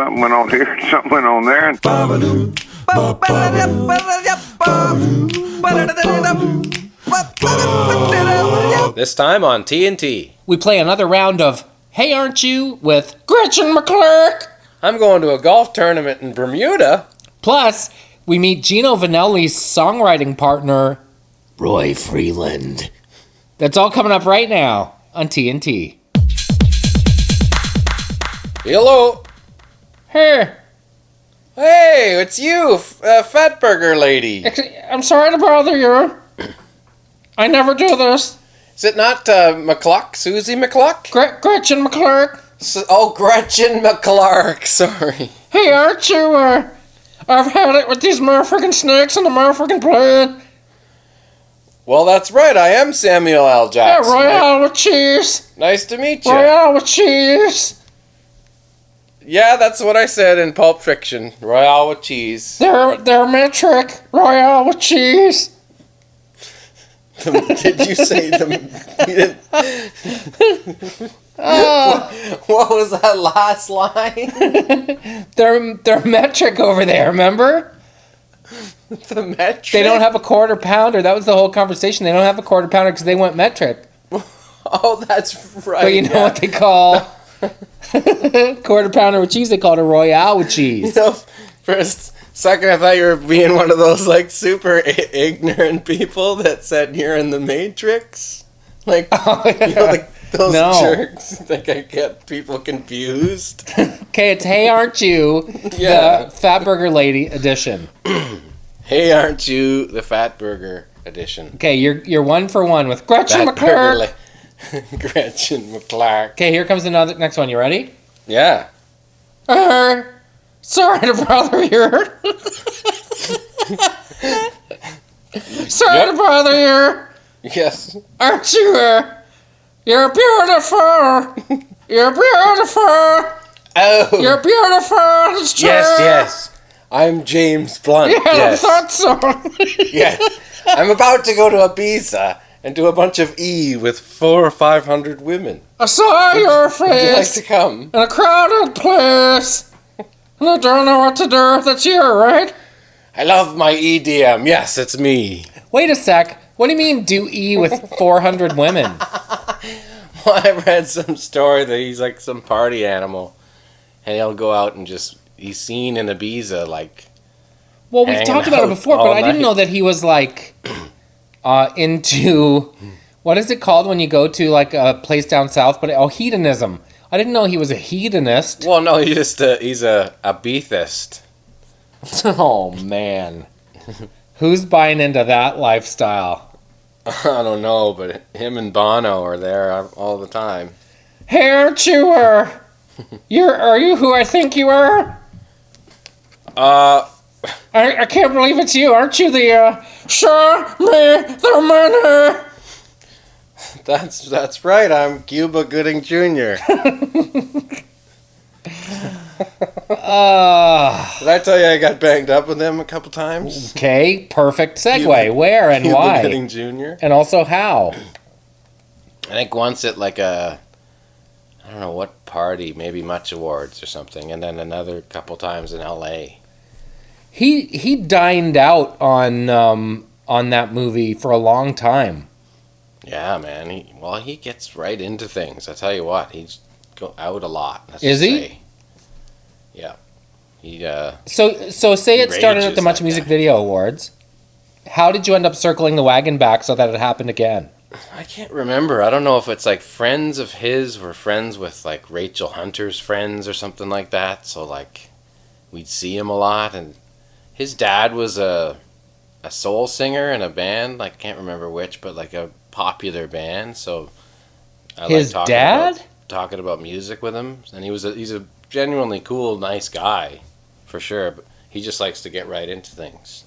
something went on here, something went on there. This time on TNT. We play another round of Hey Aren't You with Gretchen McClark. I'm going to a golf tournament in Bermuda. Plus, we meet Gino Vanelli's songwriting partner, Roy Freeland. That's all coming up right now on TNT. Hello. Hey, Hey, it's you, Fat Burger Lady. I'm sorry to bother you. I never do this. Is it not McClark? Susie McClark? Gretchen McClark. Gretchen McClark. Sorry. Hey, aren't you, I've had it with these motherfucking snakes on the motherfucking plane. Well, that's right. I am Samuel L. Jackson. Yeah, Royale with cheese. Nice to meet you. Royale with cheese. Yeah, that's what I said in Pulp Fiction. Royale with cheese. They're metric. Royale with cheese. Did you say them? What was that last line? They're metric over there, remember? The metric? They don't have a quarter pounder. That was the whole conversation. They don't have a quarter pounder because they went metric. Oh, that's right. But you know what they call quarter pounder with cheese? They call it a Royale with cheese. You know, for a second I thought you were being one of those like super ignorant people that said you're in the Matrix. Like, you know, like those jerks. I think I get people confused. Okay, it's Hey Aren't You, Yeah. the Fat Burger Lady edition. Hey, aren't you the Fat Burger edition? Okay, you're one for one with Gretchen Fat McClark. Gretchen McClark. Okay, here comes another next one. You ready? Yeah. Sorry to bother you. Sorry to bother you. Yes. Aren't you? You're beautiful. You're beautiful. Oh. You're beautiful. It's true. Yes. I'm James Blunt. Yeah, Yes. I thought so. Yes. I'm about to go to Ibiza and do a bunch of E with 400 or 500 women. I saw your Would you like face to come? in a crowded place. And I don't know what to do. That's you, right? I love my EDM. Yes, it's me. Wait a sec. What do you mean do E with 400 women? Well, I read some story that he's like some party animal, and he'll go out and he's seen in Ibiza, like. Well, we've talked about it before, but I didn't know that he was like into, what is it called when you go to like a place down south? But hedonism. I didn't know he was a hedonist. Well, no, he's a beathist. Oh man, who's buying into that lifestyle? I don't know, but him and Bono are there all the time. Hey, aren't you? Are you who I think you are? I can't believe it's you. Aren't you the show me the money? That's right. I'm Cuba Gooding Jr. Did I tell you I got banged up with him a couple times? Okay, perfect segue. Where and Cuba why? Gooding Jr. And also how? I think once at like I don't know what party, maybe Much Awards or something, and then another couple times in L.A. He dined out on that movie for a long time. Yeah, man. He gets right into things. I tell you what, he's go out a lot. Is he? Yeah. So say it started at the Much that Music guy. Video Awards. How did you end up circling the wagon back so that it happened again? I can't remember. I don't know if it's like friends of his were friends with like Rachel Hunter's friends or something like that. So like we'd see him a lot, and his dad was a soul singer in a band. Like can't remember which, but like a popular band. So I His like dad? talking about music with him, and he's a genuinely cool, nice guy, for sure. But he just likes to get right into things.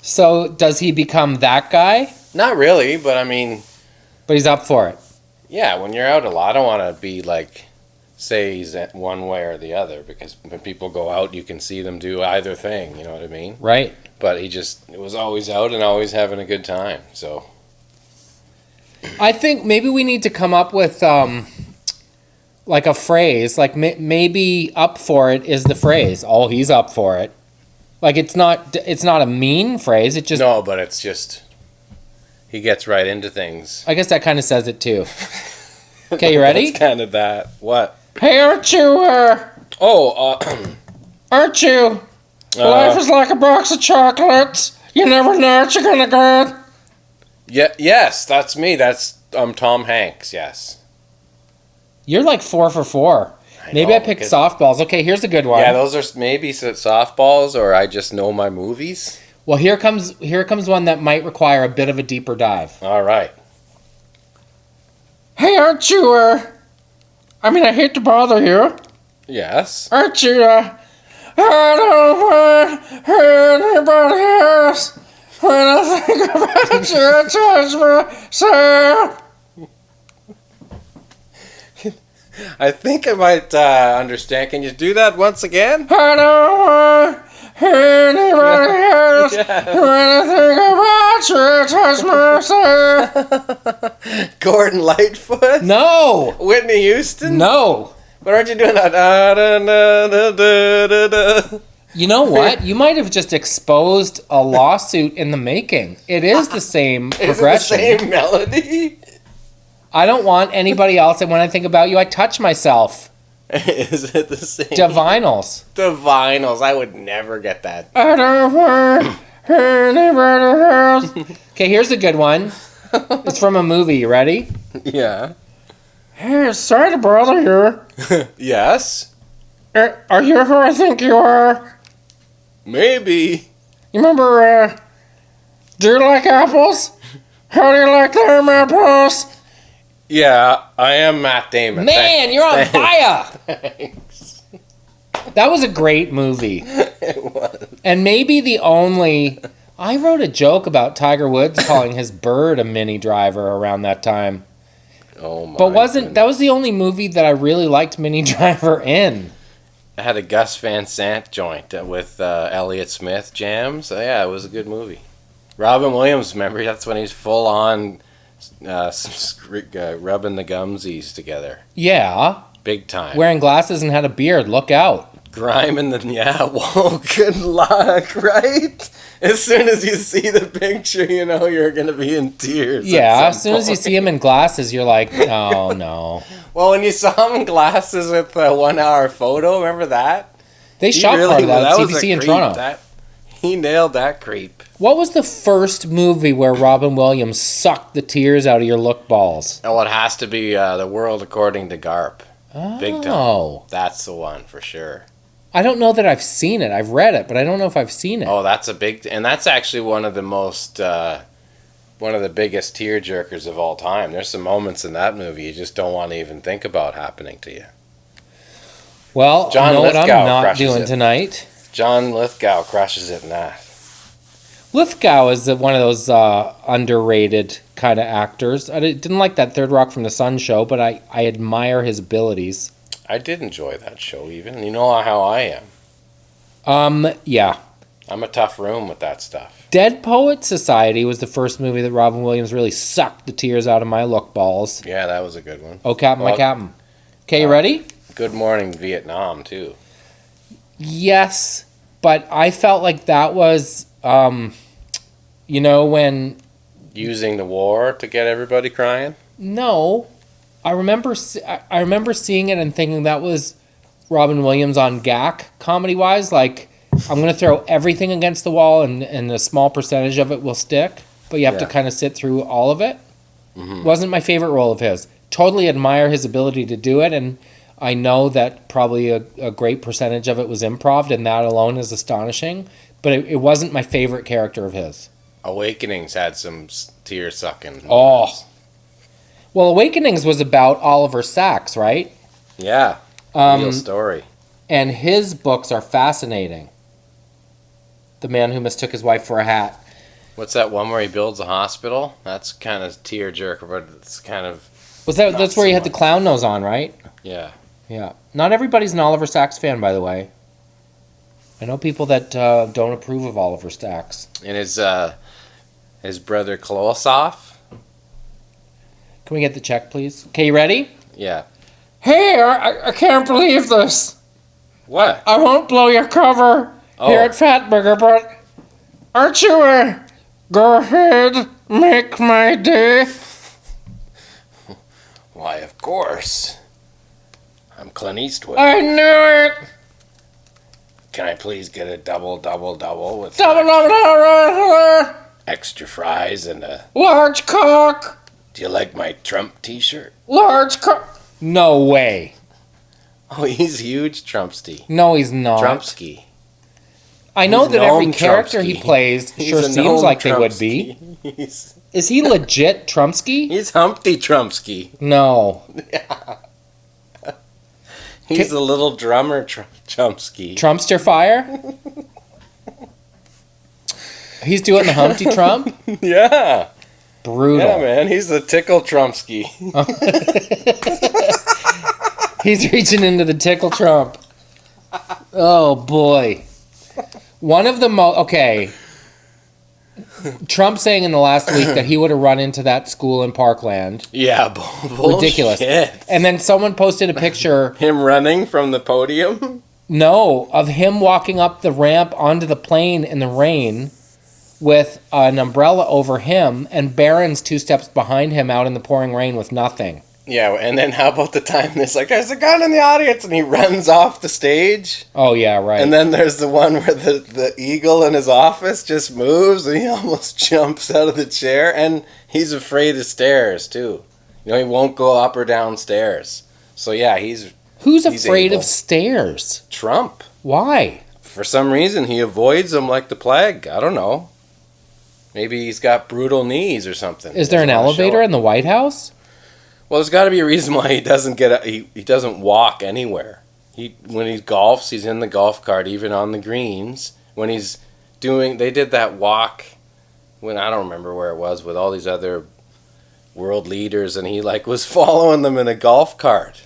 So does he become that guy? Not really, but I mean, But he's up for it. yeah, when you're out a lot, I don't want to be like, say he's at one way or the other, because when people go out, you can see them do either thing, you know what I mean? Right. But he was always out and always having a good time, so. I think maybe we need to come up with like a phrase, like maybe up for it is the phrase. Oh, he's up for it. Like it's not a mean phrase. It just No, but it's just he gets right into things. I guess that kind of says it too. Okay, you ready? It's kind of that. What? Hey, aren't you? Aren't you? Life is like a box of chocolates. You never know what you're gonna get. Yeah. Yes, that's me. That's Tom Hanks. Yes. You're like 4 for 4. Maybe I picked softballs. Okay, here's a good one. Yeah, those are maybe softballs, or I just know my movies. Well, here comes one that might require a bit of a deeper dive. All right. Hey, aren't you? I hate to bother you. Yes. Aren't you? I don't want anybody else. When I think about you, it touches me so. I think I might understand. Can you do that once again? I don't want anybody else. Yeah. When I think about you, it touches me so. Gordon Lightfoot? No. Whitney Houston? No. But aren't you doing that? Da, da, da, da, da, da. You know what? You might have just exposed a lawsuit in the making. It is the same progression. Is it the same melody? I don't want anybody else, and when I think about you, I touch myself. Is it the same? Divinyls. Divinyls. I would never get that. I don't want anybody else. Okay, here's a good one. It's from a movie. You ready? Yeah. Hey, sorry to bother you. Yes? Are you who I think you are? Maybe. You remember, do you like apples? How do you like them apples? Yeah, I am Matt Damon. Man, you're on fire! Thanks. That was a great movie. It was. And maybe the only... I wrote a joke about Tiger Woods calling his bird a mini driver around that time. Oh my. But that was the only movie that I really liked Mini Driver in. I had a Gus Van Sant joint with Elliott Smith jams. Yeah, it was a good movie. Robin Williams, remember? That's when he's full on rubbing the gumsies together. Yeah. Big time. Wearing glasses and had a beard. Look out. Grime in the... Yeah, whoa, good luck, right? As soon as you see the picture, you know you're going to be in tears. Yeah, as soon as you see him in glasses, you're like, oh, no. Well, when you saw him in glasses with a 1 hour photo, remember that? They shot part of that at CBC in Toronto. He nailed that creep. What was the first movie where Robin Williams sucked the tears out of your look balls? Oh, it has to be The World According to Garp. Oh. Big time. That's the one for sure. I don't know that I've seen it. I've read it, but I don't know if I've seen it. Oh, that's a big... And that's actually one of the most... one of the biggest tearjerkers of all time. There's some moments in that movie you just don't want to even think about happening to you. Well, John I know what I'm Lithgow not doing it. tonight. John Lithgow crushes it in that. Lithgow is one of those underrated kind of actors. I didn't like that Third Rock from the Sun show, but I admire his abilities. I did enjoy that show even. You know how I am. Yeah. I'm a tough room with that stuff. Dead Poets Society was the first movie that Robin Williams really sucked the tears out of my look balls. Yeah, that was a good one. Oh, Captain, my Captain. Okay, you ready? Good Morning Vietnam, too. Yes, but I felt like that was, when... Using the war to get everybody crying? No. I remember seeing it and thinking that was Robin Williams on GAC, comedy-wise. Like, I'm going to throw everything against the wall and a small percentage of it will stick, but you have to kind of sit through all of it. Mm-hmm. Wasn't my favorite role of his. Totally admire his ability to do it, and I know that probably a great percentage of it was improv, and that alone is astonishing, but it wasn't my favorite character of his. Awakenings had some tear-sucking. Oh. Well, Awakenings was about Oliver Sacks, right? Yeah. Real story. And his books are fascinating. The Man Who Mistook His Wife for a Hat. What's that one where he builds a hospital? That's kind of tear-jerker, but it's kind of... That's where he had the clown nose on, right? Yeah. Yeah. Not everybody's an Oliver Sacks fan, by the way. I know people that don't approve of Oliver Sacks. And his brother Kolosov. Can we get the check, please? Okay, you ready? Yeah. Hey, I can't believe this. What? I won't blow your cover here at Fatburger, but aren't you a... Go ahead, make my day. Why, of course. I'm Clint Eastwood. I knew it. Can I please get a double with Double. extra fries and a... Large cock. Do you like my Trump t-shirt? Large cock. No way. Oh, he's huge, Trumpsky. No, he's not. Trumpsky. I know He's that every gnome character Trumpsky. he plays He's sure a seems gnome like they would be. He's Is he legit Trumpsky? Humpty Trumpsky. No. He's a little drummer Trumpsky. Trumpster fire? He's doing the Humpty Trump? Yeah. Brutal. Yeah, man. He's the Tickle Trumpsky. He's reaching into the tickle Trump. Oh, boy. One of the okay. Trump saying in the last week that he would have run into that school in Parkland. Yeah, Ridiculous. bullshit. And then someone posted a picture. Him running from the podium? No, of him walking up the ramp onto the plane in the rain with an umbrella over him and Barron's 2 steps behind him out in the pouring rain with nothing. Yeah, and then how about the time there's a gun in the audience and he runs off the stage? Oh, yeah, right. And then there's the one where the eagle in his office just moves and he almost jumps out of the chair and he's afraid of stairs too. You know, he won't go up or down stairs. So yeah, Who's he's afraid able. of stairs? Trump. Why? For some reason he avoids them like the plague. I don't know. Maybe he's got brutal knees or something. Is there an elevator in the White House? Well, there's got to be a reason why he doesn't he doesn't walk anywhere. When he golfs, he's in the golf cart, even on the greens. When they did that walk, when I don't remember where it was, with all these other world leaders, and he was following them in a golf cart.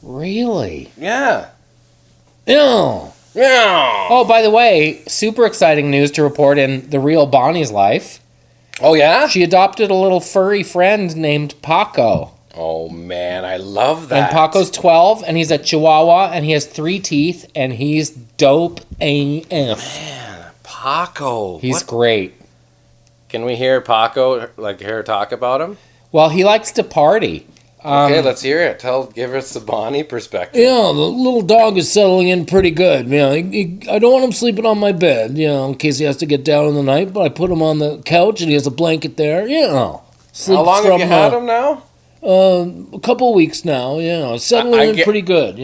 Really? Yeah. Ew. Yeah. Oh, by the way, super exciting news to report in the real Bonnie's life. Oh yeah. She adopted a little furry friend named Paco. Oh man, I love that. And Paco's 12, and he's a Chihuahua, and he has 3 teeth, and he's dope AF. Man, Paco. He's great. Can we hear Paco, hear her talk about him? Well, he likes to party. Okay, let's hear it. Give us the Bonnie perspective. Yeah, the little dog is settling in pretty good. You know, I don't want him sleeping on my bed, in case he has to get down in the night, but I put him on the couch, and he has a blanket there, How long have you had him now? A couple of weeks now, settling in pretty good,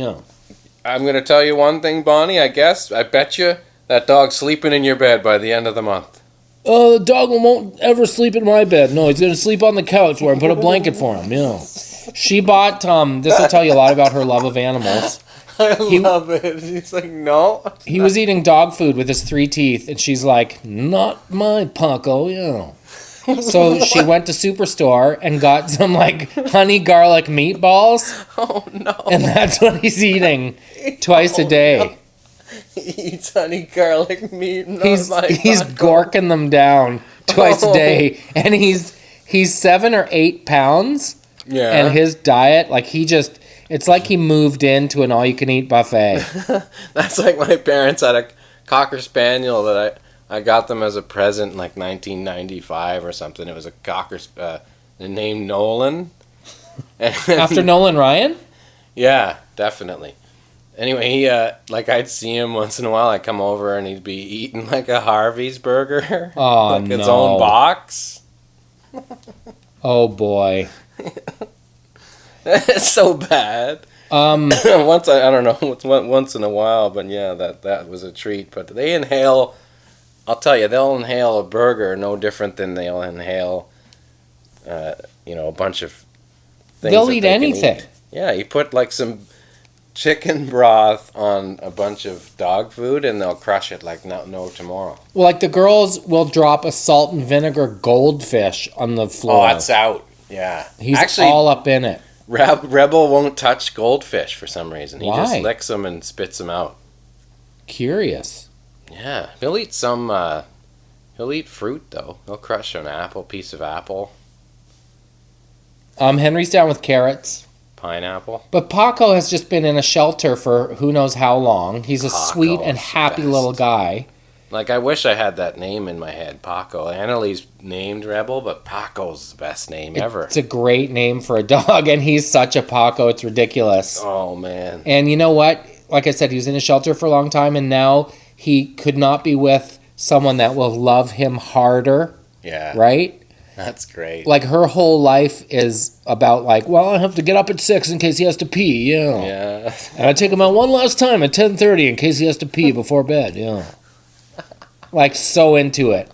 I'm going to tell you one thing, Bonnie, I bet you that dog's sleeping in your bed by the end of the month. The dog won't ever sleep in my bed. No, he's going to sleep on the couch where I put a blanket for him, She bought, this will tell you a lot about her love of animals. I love it. He's like, no. He was eating dog food with his 3 teeth, and she's like, not my Paco, So she went to Superstore and got some honey garlic meatballs. Oh no. And that's what he's eating twice a day. No. He eats honey garlic meat. He's gorking them down twice a day. And he's 7 or 8 pounds. Yeah. And his diet, it's like he moved into an all-you-can-eat buffet. That's like my parents had a Cocker Spaniel that I got them as a present in 1995 or something. It was a Cocker named Nolan. After Nolan Ryan? Yeah, definitely. Anyway, he I'd see him once in a while. I'd come over and he'd be eating a Harvey's burger. Oh, his own box. Oh boy. It's so bad. Once I don't know, once in a while, but yeah, that was a treat. But they inhale. I'll tell you, they'll inhale a burger no different than they'll inhale, a bunch of things. They'll eat anything. Yeah, you put some chicken broth on a bunch of dog food, and they'll crush it like no tomorrow. Well, the girls will drop a salt and vinegar goldfish on the floor. Oh, that's out. Yeah, he's actually all up in it. Rebel won't touch goldfish for some reason. He Why? just licks them and spits them out. Curious. Yeah, he'll eat he'll eat fruit though. He'll crush piece of apple. Henry's down with carrots. pineapple. But Paco has just been in a shelter for who knows how long. He's a sweet and Paco's happy best. little guy. Like, I wish I had that name in my head, Paco. Annalise named Rebel, but Paco's the best name ever. It's a great name for a dog, and he's such a Paco, it's ridiculous. Oh, man. And you know what? Like I said, he was in a shelter for a long time, and now he could not be with someone that will love him harder, Yeah. right? That's great. Like, her whole life is about, like, well, I have to get up at 6 in case he has to pee, yeah. Yeah. And I take him out one last time at 10:30 in case he has to pee before bed, yeah. Like, so into it.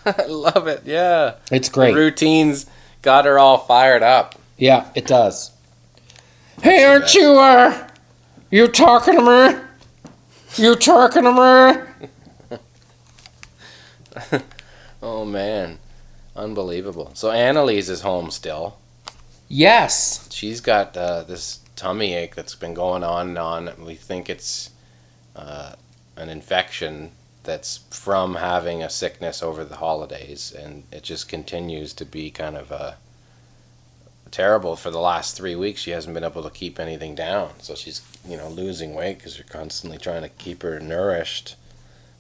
I love it, yeah. It's great. The routines got her all fired up. Yeah, it does. Hey, aren't you talking to me? You talking to me? Oh, man. Unbelievable. So Annalise is home still. Yes. She's got this tummy ache that's been going on and on. We think it's an infection that's from having a sickness over the holidays, and it just continues to be kind of terrible. For the last 3 weeks, she hasn't been able to keep anything down. So she's, losing weight because you're constantly trying to keep her nourished.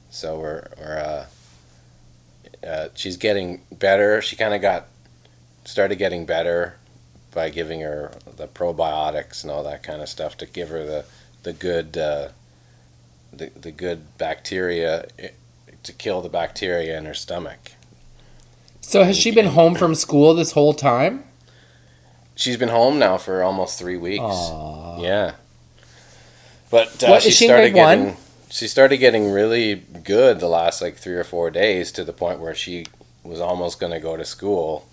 So she's getting better. She kind of started getting better by giving her the probiotics and all that kind of stuff to give her the good the good bacteria, to kill the bacteria in her stomach. So has she been home from school this whole time? She's been home now for almost 3 weeks. Aww. Yeah. But What, is she in grade 1? She started getting really good the last 3 or 4 days, to the point where she was almost going to go to school.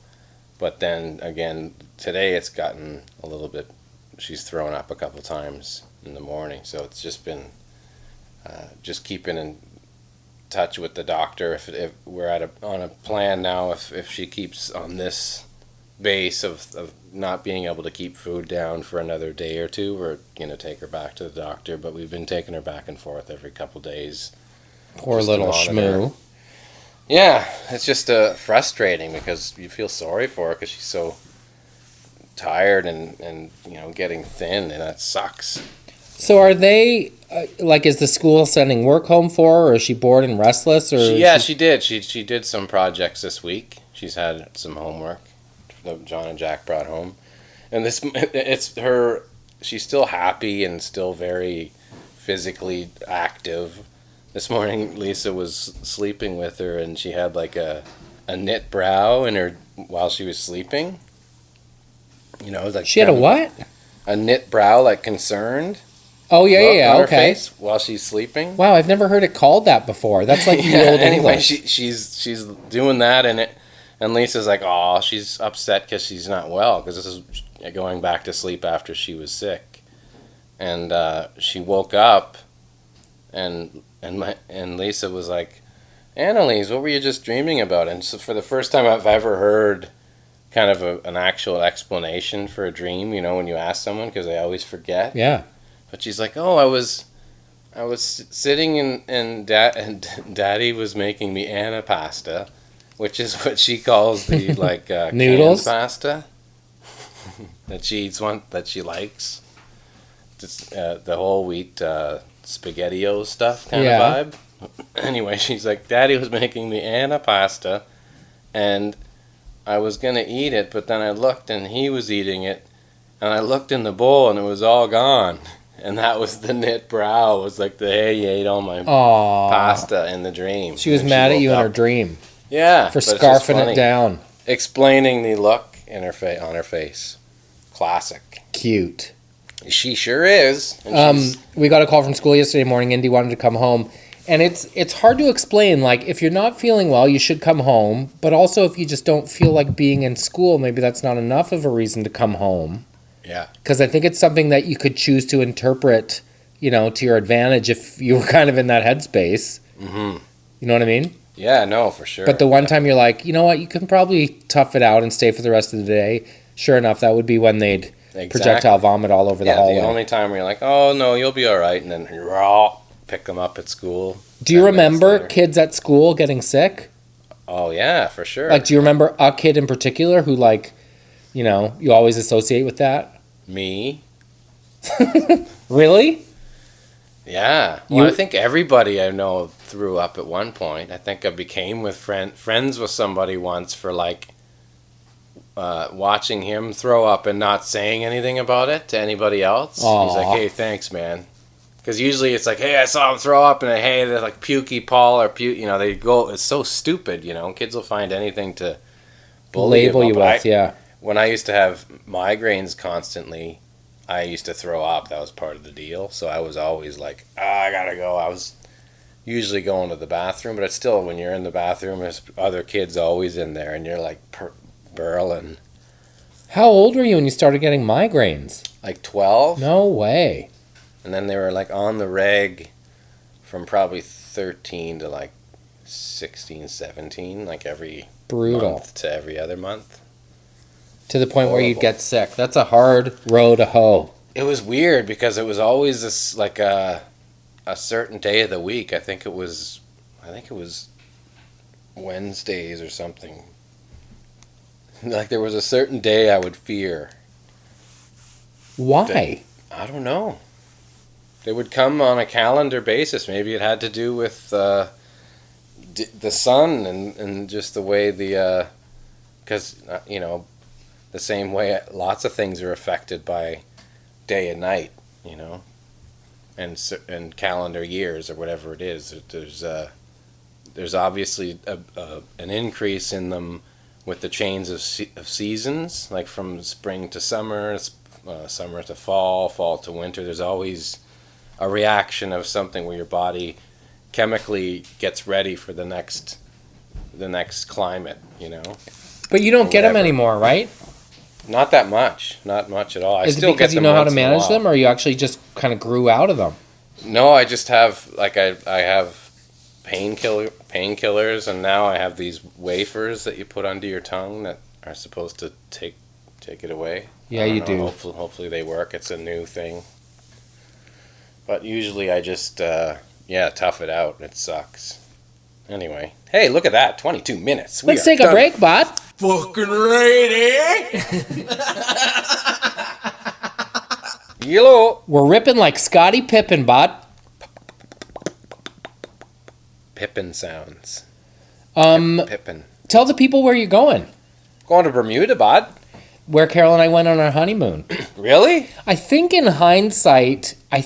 But then again, today it's gotten a little bit, she's thrown up a couple times in the morning. So it's just been just keeping in touch with the doctor. If we're on a plan now, if she keeps on this base of not being able to keep food down for another day or two, we're going to take her back to the doctor. But we've been taking her back and forth every couple days. Poor little shmoo. Yeah, it's just frustrating, because you feel sorry for her because she's so tired and getting thin, and that sucks. So are they, is the school sending work home for her, or is she bored and restless? She did. She did some projects this week. She's had some homework that John and Jack brought home. And she's still happy and still very physically active. This morning, Lisa was sleeping with her, and she had a knit brow while she was sleeping. She had a what? A knit brow, concerned. Oh, yeah, on her okay. face while she's sleeping. Wow, I've never heard it called that before. That's like the old anyway, English. she's doing that, and Lisa's like, oh, she's upset because she's not well, because this is going back to sleep after she was sick. And she woke up, and Lisa was like, Annalise, what were you just dreaming about? And so for the first time I've ever heard kind of an actual explanation for a dream, when you ask someone, because they always forget. Yeah. But she's like, oh, I was sitting and Daddy was making me anapasta, which is what she calls the noodles canned pasta that she eats, that she likes. Just, the whole wheat SpaghettiOs stuff kind of vibe. Anyway, she's like, Daddy was making me anapasta, and I was gonna eat it, but then I looked and he was eating it, and I looked in the bowl and it was all gone. And that was the knit brow. It was hey, you ate all my pasta in the dream. She was mad at you in her dream. Yeah. For scarfing it down. Explaining the look in her on her face. Classic. Cute. She sure is. We got a call from school yesterday morning. Indy wanted to come home. And it's hard to explain. If you're not feeling well, you should come home. But also, if you just don't feel like being in school, maybe that's not enough of a reason to come home. Yeah. Because I think it's something that you could choose to interpret, to your advantage if you were kind of in that headspace. Mm-hmm. You know what I mean? Yeah, no, for sure. But the one time you're like, you know what, you can probably tough it out and stay for the rest of the day. Sure enough, that would be when they'd projectile vomit all over the hallway. The only time where you're like, oh, no, you'll be all right. And then pick them up at school. Do you remember kids at school getting sick? Oh, yeah, for sure. Do you remember a kid in particular who, you always associate with that? Me? Really? Yeah. Well, I think everybody I know threw up at one point. I think I became friends with somebody once for like watching him throw up and not saying anything about it to anybody else. Aww. He's like, hey, thanks, man. Because usually it's like, hey, I saw him throw up, and hey, they're like pukey Paul or puke. You know, they go. It's so stupid. You know, kids will find anything to label you with. Yeah. When I used to have migraines constantly, I used to throw up. That was part of the deal. So I was always like, I gotta go. I was usually going to the bathroom, but it's still, when you're in the bathroom, there's other kids always in there, and you're like burling. How old were you when you started getting migraines? Like 12. No way. And then they were like on the reg from probably 13 to like 16, 17, like every month to every other month. To the point where you'd get sick. That's a hard row to hoe. It was weird because it was always this like a certain day of the week. I think it was Wednesdays or something. Like there was a certain day I would fear. Why? I don't know. They would come on a calendar basis. Maybe it had to do with the sun and just the way because you know, the same way lots of things are affected by day and night, you know, and calendar years or whatever it is. There's obviously an increase in them with the change of seasons, like from spring to summer, summer to fall, fall to winter. There's always a reaction of something where your body chemically gets ready for the next climate, you know. But you don't get them anymore, right? Not that much. Not much at all. Is it because you know how to manage them, or you actually just kind of grew out of them? No, I just have, like, I have painkillers, and now I have these wafers that you put under your tongue that are supposed to take it away. Yeah, you do. Hopefully they work. It's a new thing. But usually I just, tough it out. It sucks. Anyway. Hey, look at that. 22 minutes. Let's take a break, bud. Fucking ready. Yellow. We're ripping like Scottie Pippen, bud. Pippin sounds. Pippin. Tell the people where you're going. Going to Bermuda, bud. Where Carol and I went on our honeymoon. Really? I think in hindsight, I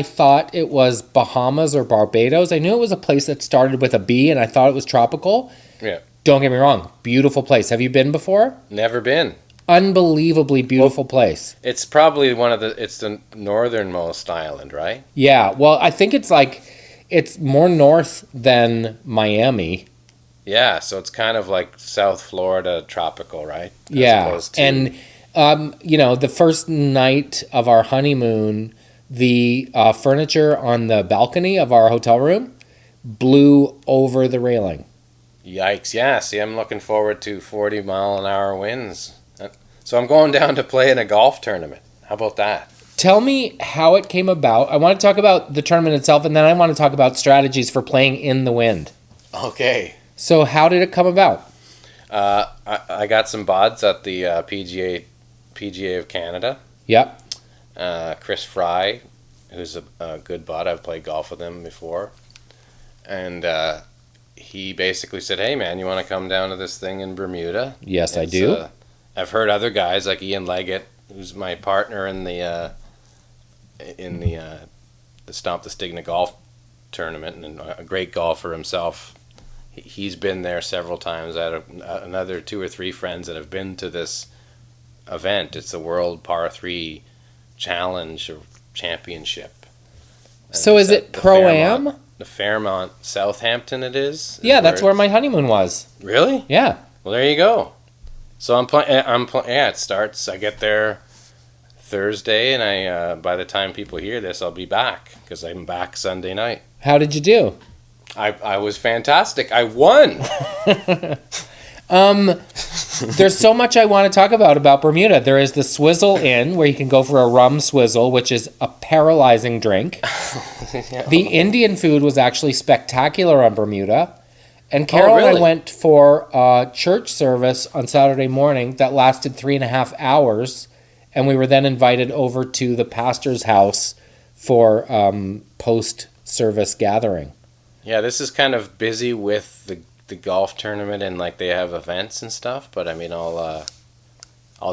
thought it was Bahamas or Barbados. I knew it was a place that started with a B, and I thought it was tropical. Yeah. Don't get me wrong. Beautiful place. Have you been before? Never been. Unbelievably beautiful place. It's probably it's the northernmost island, right? Yeah. Well, I think it's more north than Miami. Yeah, so it's kind of like South Florida tropical, right? Yeah. And, the first night of our honeymoon, the furniture on the balcony of our hotel room blew over the railing. Yikes. Yeah, see, I'm looking forward to 40-mile-an-hour winds. So I'm going down to play in a golf tournament. How about that? Tell me how it came about. I want to talk about the tournament itself, and then I want to talk about strategies for playing in the wind. Okay. So how did it come about? I got some buds at the PGA of Canada. Yep. Chris Fry, who's a good bud. I've played golf with him before. And he basically said, hey, man, you want to come down to this thing in Bermuda? Yes, I do. I've heard other guys like Ian Leggett, who's my partner in the Stomp the Stigna golf tournament and a great golfer himself. He's been there several times. I had another 2 or 3 friends that have been to this event. It's the World Par 3 Challenge or Championship. And so is it Pro-Am? The Fairmont, Southampton it is? Yeah, that's where my honeymoon was. Really? Yeah. Well, there you go. So it starts, I get there Thursday, and I by the time people hear this, I'll be back, because I'm back Sunday night. How did you do? I was fantastic. I won. There's so much I want to talk about Bermuda. There is the Swizzle Inn, where you can go for a rum swizzle, which is a paralyzing drink. Yeah. The Indian food was actually spectacular on Bermuda. And Carol and I went for a church service on Saturday morning that lasted 3.5 hours. and we were then invited over to the pastor's house for post-service gathering. Yeah, this is kind of busy with the golf tournament and like they have events and stuff. But I mean, I'll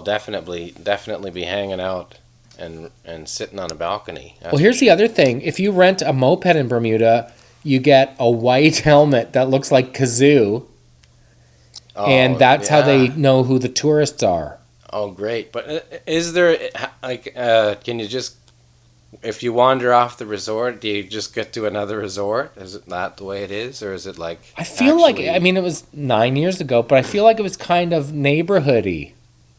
definitely be hanging out and sitting on a balcony. Well, here's the other thing: if you rent a moped in Bermuda, you get a white helmet that looks like kazoo, and that's how they know who the tourists are. Oh, great! But is there like can you just, if you wander off the resort, do you just get to another resort? Is it not the way it is, or is it like? I feel like, I mean, it was 9 years ago, but I feel like it was kind of neighborhoody.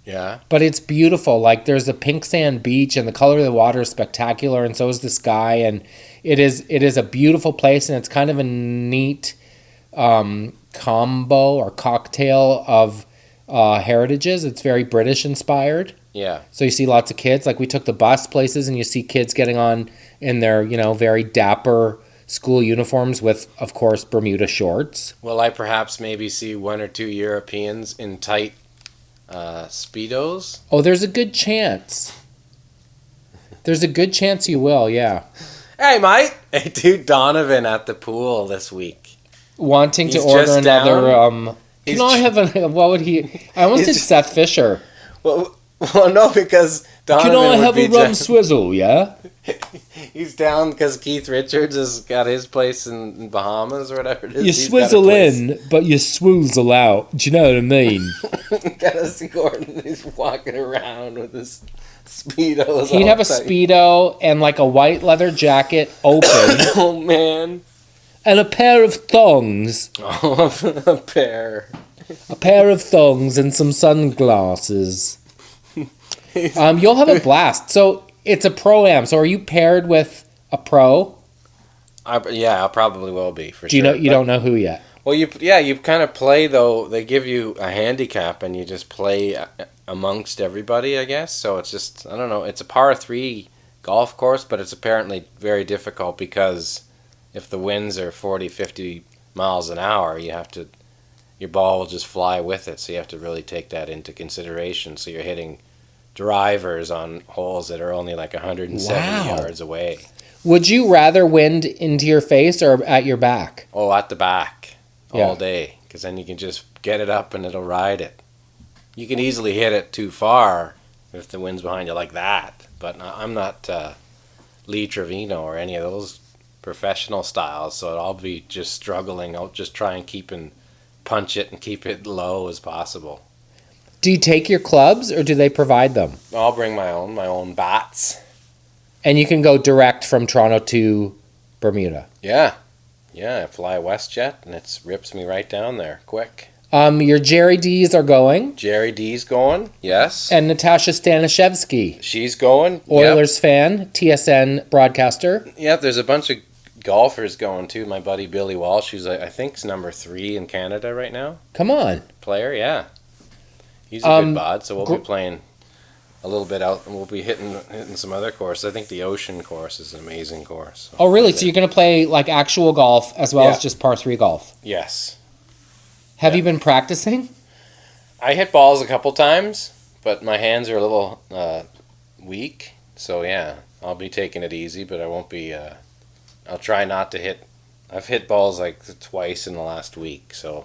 Yeah. But it's beautiful. Like, there's a pink sand beach, and the color of the water is spectacular, and so is the sky, and it is a beautiful place, and it's kind of a neat combo or cocktail of heritages. It's very British inspired. Yeah. So you see lots of kids. Like, we took the bus places, and you see kids getting on in their, very dapper school uniforms with, of course, Bermuda shorts. Will I perhaps maybe see one or two Europeans in tight Speedos? Oh, there's a good chance. There's a good chance you will, yeah. Hey, mate! Hey, dude, Donovan at the pool this week. Wanting He's to order just another, down. Can I have a, what would he, I almost did Seth Fisher. Well, no, because Donovan Can I would have be a rum swizzle, yeah? He's down because Keith Richards has got his place in Bahamas or whatever it is. You He's swizzle got a place. in, but you swoozle out. Do you know what I mean? Gotta Gordon, he's walking around with his Speedos. He'd have a Speedo and like a white leather jacket open. Oh, man. And a pair of thongs. Oh, a pair. A pair of thongs and some sunglasses. You'll have a blast. So it's a pro-am. So are you paired with a pro? Yeah, I probably will be for Do you sure. know? You don't know who yet. Well, you kind of play though. They give you a handicap and you just play amongst everybody, I guess. So it's just, I don't know. It's a par 3 golf course, but it's apparently very difficult because if the winds are 40, 50 miles an hour, your ball will just fly with it. So you have to really take that into consideration. So you're hitting drivers on holes that are only like 170 yards away. Would you rather wind into your face or at your back? Oh, at the back all day, because then you can just get it up and it'll ride it. You can easily hit it too far if the wind's behind you like that, but I'm not Lee Trevino or any of those professional styles, so I'll be just struggling. I'll just try and punch it and keep it low as possible. Do you take your clubs or do they provide them? I'll bring my own bats. And you can go direct from Toronto to Bermuda. Yeah. I fly WestJet and it rips me right down there quick. Your Jerry D's are going. Jerry D's going, yes. And Natasha Stanishevsky. She's going. Oilers fan, TSN broadcaster. Yeah, there's a bunch of golfers going too. My buddy Billy Walsh, who's I think's number 3 in Canada right now. Come on. Player, yeah. He's a good bod, so we'll be playing a little bit out, and we'll be hitting some other courses. I think the Ocean course is an amazing course. So oh, really? So you're going to play like actual golf as well as just par 3 golf? Yes. Have you been practicing? I hit balls a couple times, but my hands are a little weak. So yeah, I'll be taking it easy, but I won't be. I'll try not to hit. I've hit balls like twice in the last week, so I'm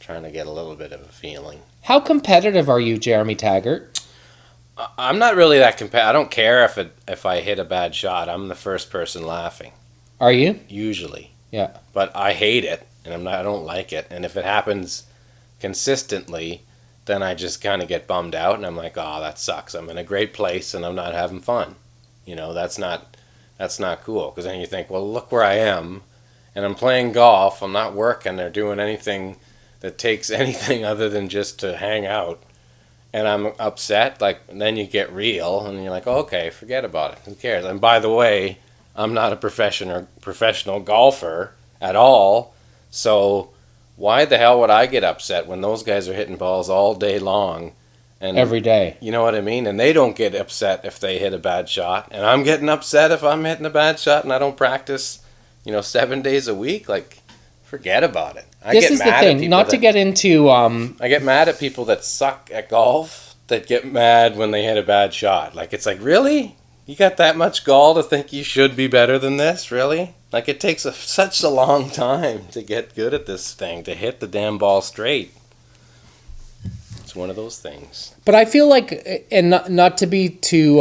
trying to get a little bit of a feeling. How competitive are you, Jeremy Taggart? I'm not really that competitive. I don't care if I hit a bad shot. I'm the first person laughing. Are you? Usually. Yeah. But I hate it, and I don't like it. And if it happens consistently, then I just kind of get bummed out, and I'm like, oh, that sucks. I'm in a great place, and I'm not having fun. That's not cool. Because then you think, well, look where I am, and I'm playing golf. I'm not working or doing anything that takes anything other than just to hang out. And I'm upset, and then you get real, and you're like, oh, okay, forget about it. Who cares? And by the way, I'm not a professional golfer at all, so why the hell would I get upset when those guys are hitting balls all day long? And every day. You know what I mean? And they don't get upset if they hit a bad shot, and I'm getting upset if I'm hitting a bad shot and I don't practice, 7 days a week. Forget about it. This is the thing. Not to get into. I get mad at people that suck at golf that get mad when they hit a bad shot. Like, it's like, really? You got that much gall to think you should be better than this? Really? Like, it takes such a long time to get good at this thing, to hit the damn ball straight. It's one of those things. But I feel like, and not to be too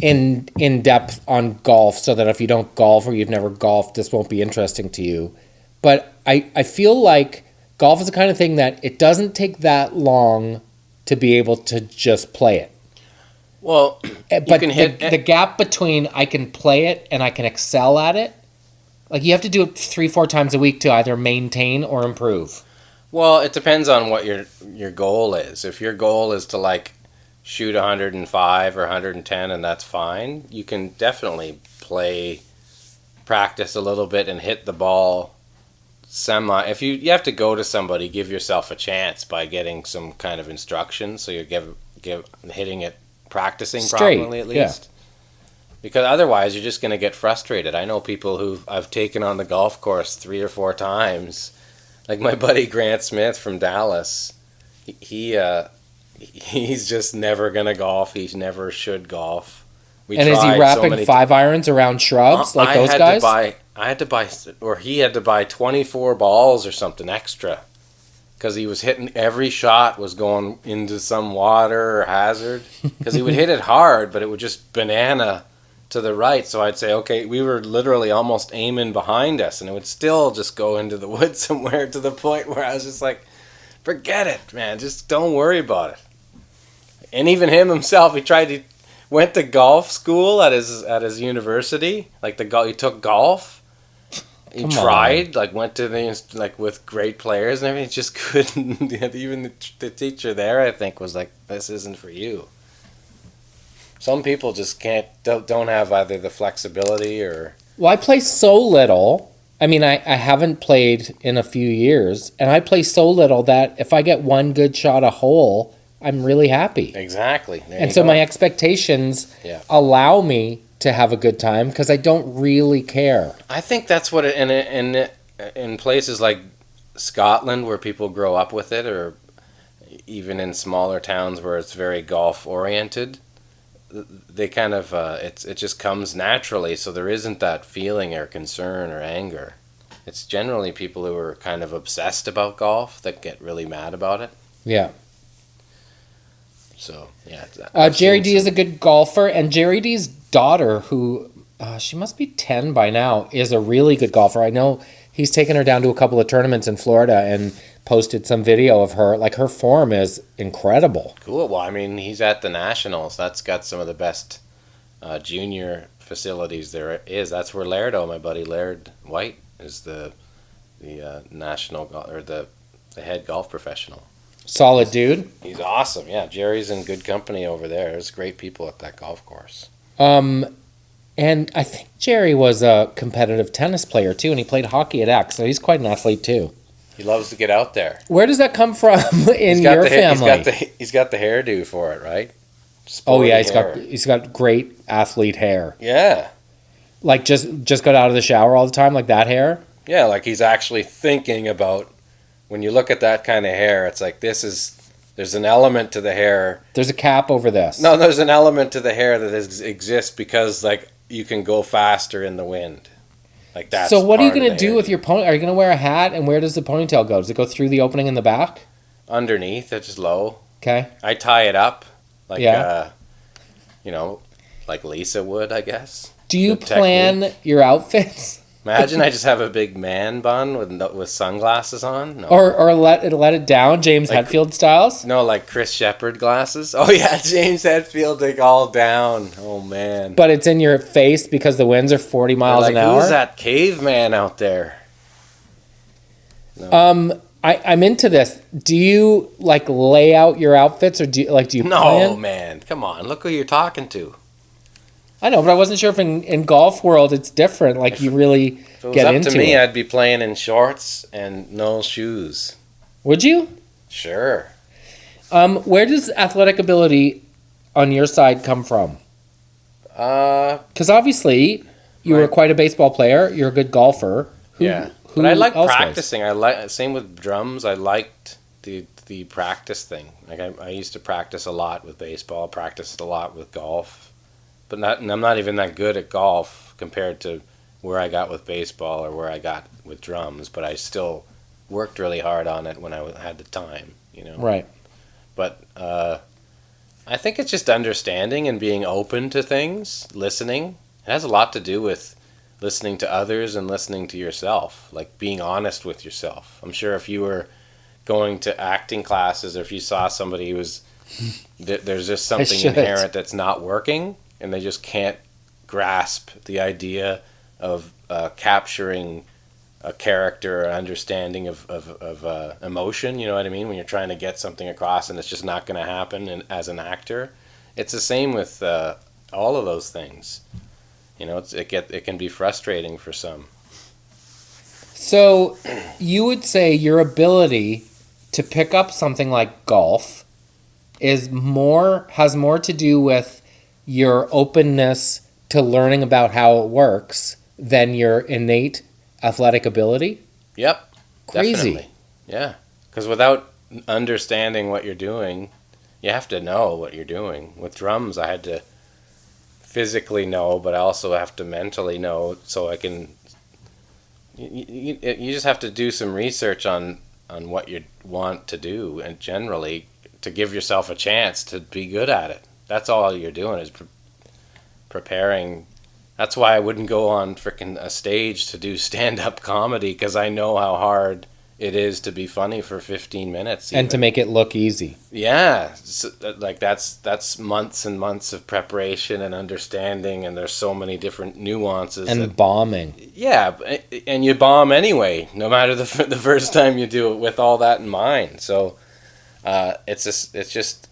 in depth on golf, so that if you don't golf or you've never golfed, this won't be interesting to you. But I feel like golf is the kind of thing that it doesn't take that long to be able to just play it. Well, But you can hit the gap between I can play it and I can excel at it, like you have to do it 3-4 times a week to either maintain or improve. Well, it depends on what your goal is. If your goal is to like shoot 105 or 110 and that's fine, you can definitely practice a little bit and hit the ball if you have to go to somebody, give yourself a chance by getting some kind of instruction, so you're hitting it, practicing Straight, properly at least. Yeah. Because otherwise you're just going to get frustrated. I know people who I've taken on the golf course 3 or 4 times. Like my buddy Grant Smith from Dallas, he's just never going to golf. He never should golf. And is he wrapping 5 irons around shrubs like those guys? He had to buy 24 balls or something extra, because he was hitting, every shot was going into some water or hazard, because he would hit it hard, but it would just banana to the right. So I'd say, okay, we were literally almost aiming behind us, and it would still just go into the woods somewhere, to the point where I was just like, forget it, man, just don't worry about it. And even him himself, went to golf school at his university. Like he took golf. He tried, went to with great players and everything. He just couldn't. Even the teacher there, I think, was like, "This isn't for you." Some people just don't have either the flexibility or. Well, I play so little. I mean, I haven't played in a few years, and I play so little that if I get one good shot a hole, I'm really happy. Exactly. And so my expectations allow me to have a good time, because I don't really care. I think that's what in places like Scotland, where people grow up with it, or even in smaller towns where it's very golf oriented, they kind of it just comes naturally, so there isn't that feeling or concern or anger. It's generally people who are kind of obsessed about golf that get really mad about it. Yeah. So, yeah. Jerry D is a good golfer, and Jerry D's daughter, who she must be 10 by now, is a really good golfer. I know he's taken her down to a couple of tournaments in Florida and posted some video of her. Like, her form is incredible. Cool. Well, I mean, he's at the Nationals. That's got some of the best junior facilities there is. That's where Lairdo, my buddy Laird White, is the national or the head golf professional. Solid dude. He's awesome. Yeah, Jerry's in good company over there. There's great people at that golf course. And I think Jerry was a competitive tennis player too, and he played hockey at X, so he's quite an athlete too. He loves to get out there. Where does that come from in your family? He's got the hairdo for it, right? Sporty he's got great athlete hair. Yeah. Like just got out of the shower all the time, like that hair? Yeah, like he's actually thinking about. When you look at that kind of hair, it's like there's an element to the hair. There's a cap over this. No, there's an element to the hair that exists because, like, you can go faster in the wind. Like that. So what are you going to do with your pony? Are you going to wear a hat, and where does the ponytail go? Does it go through the opening in the back? Underneath, it's just low. Okay. I tie it up, like, like Lisa would, I guess. Do you plan your outfits? Imagine I just have a big man bun with sunglasses on. No. Or let it down, James Hetfield styles? No, like Chris Shepard glasses. Oh, yeah, James Hetfield, like all down. Oh, man. But it's in your face because the winds are 40 miles an hour? Who's that caveman out there? No. I'm into this. Do you, like, lay out your outfits, or do you plan? No, man. Come on. Look who you're talking to. I know, but I wasn't sure if in golf world it's different. Like, you really get into it. If it was up to me, I'd be playing in shorts and no shoes. Would you? Sure. Where does athletic ability on your side come from? Because obviously you were quite a baseball player. You're a good golfer. But I like practicing. Same with drums. I liked the with the practice thing. Like I used to practice a lot with baseball, practiced a lot with golf, but I'm not even that good at golf compared to where I got with baseball or where I got with drums. But I still worked really hard on it when I had the time, Right. But I think it's just understanding and being open to things, listening. It has a lot to do with listening to others and listening to yourself, like being honest with yourself. I'm sure if you were going to acting classes or if you saw somebody who was, there's just something inherent that's not working and they just can't grasp the idea of capturing a character or understanding of emotion, you know what I mean? When you're trying to get something across and it's just not going to happen as an actor. It's the same with all of those things. It can be frustrating for some. So you would say your ability to pick up something like golf has more to do with your openness to learning about how it works than your innate athletic ability? Yep. Crazy. Definitely. Yeah. Because without understanding what you're doing, you have to know what you're doing. With drums, I had to physically know, but I also have to mentally know so I can... You just have to do some research on what you want to do and generally to give yourself a chance to be good at it. That's all you're doing is preparing. That's why I wouldn't go on frickin' a stage to do stand-up comedy because I know how hard it is to be funny for 15 minutes. And to make it look easy. Yeah. So, like that's months and months of preparation and understanding, and there's so many different nuances. And bombing. Yeah, and you bomb anyway, no matter the first time you do it with all that in mind. So it's just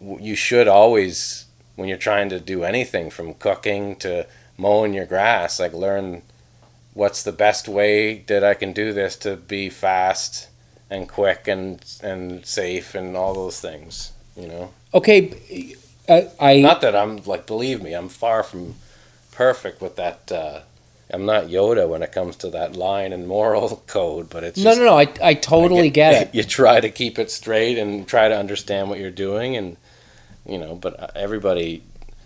you should always, when you're trying to do anything from cooking to mowing your grass, like learn what's the best way that I can do this to be fast and quick and safe and all those things, Okay, Not that I'm, believe me, I'm far from perfect with that. I'm not Yoda when it comes to that line and moral code, but it's just... No, I totally get it. You try to keep it straight and try to understand what you're doing, and, but everybody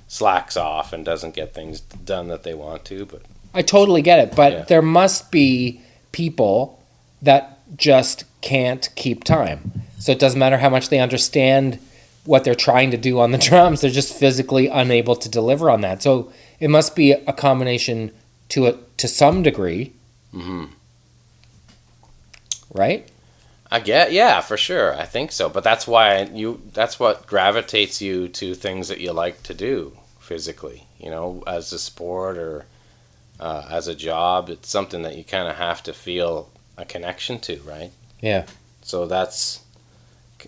slacks off and doesn't get things done that they want to, but... I totally get it, but Yeah. there must be people that just can't keep time. So it doesn't matter how much they understand what they're trying to do on the drums, they're just physically unable to deliver on that. So it must be a combination to some degree. Mm-hmm. Right? Yeah, for sure. I think so. But that's why that's what gravitates you to things that you like to do physically, as a sport or as a job. It's something that you kind of have to feel a connection to, right? Yeah. So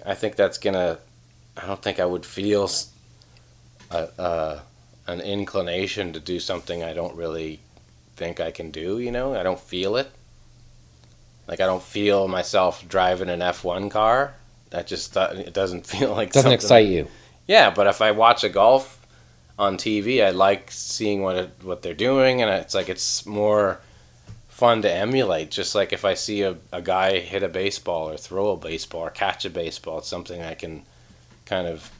I think that's I don't think I would feel an inclination to do something I don't really think I can do, I don't feel it. Like I don't feel myself driving an F1 car. It doesn't feel like Doesn't something... excite you. Yeah, but if I watch a golf on TV, I like seeing what they're doing, and it's more fun to emulate. Just like if I see a guy hit a baseball or throw a baseball or catch a baseball, it's something I can kind of